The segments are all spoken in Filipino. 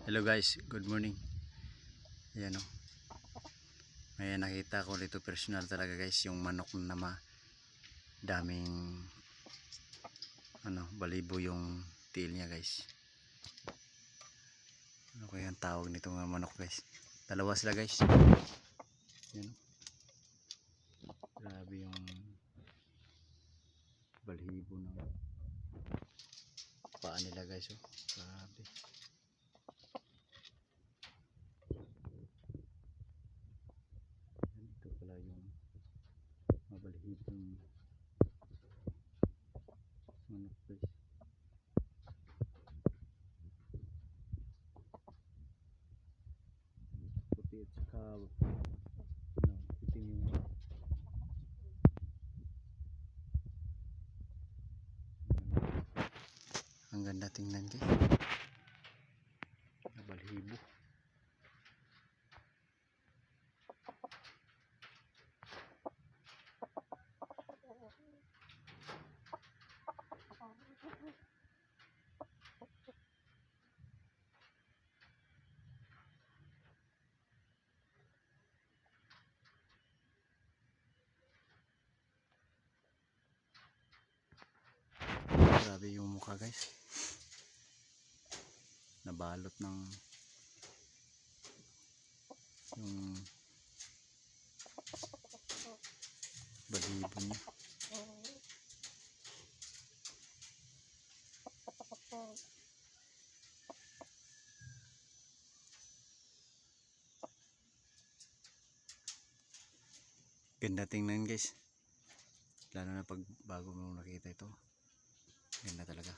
Hello guys, good morning. Ayan o. May nakita ko dito personal talaga guys, yung manok na daming balibo yung tiil niya guys. Ano kaya ang tawag nito mga manok guys? Dalawa sila guys. Ayan o. Grabe yung balibo ng paa nila guys o. Grabe. Ito pala yung mabalhibong manok guys. Puti at saka itim yung ang ganda tingnan guys. Mabalhibo. Grabe yung mukha guys, nabalot ng yung balibo niya. Ganda tingnan guys, lalo na pag bago mo nakita ito, ganda talaga.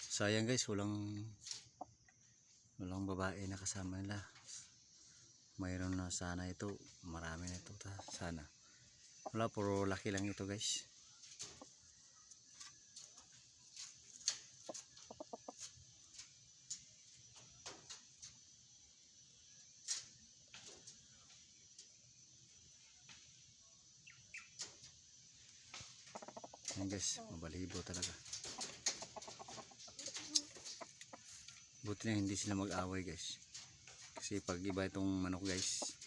Sayang guys, walang babae na kasama nila. Mayroon na sana ito, marami na ito sana. Wala, puro laki lang ito guys. Yan guys, mabalibo talaga. Buti na hindi sila mag-away guys, kasi pag iba itong manok guys,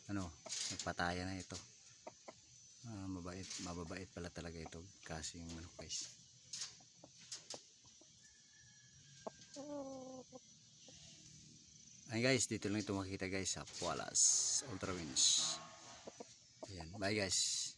nagpataya na ito. Mababait pala talaga ito kasi yung manok guys. Ay guys, dito lang ito makita guys sa Pualas Ultra Winch. Ayan, bye guys.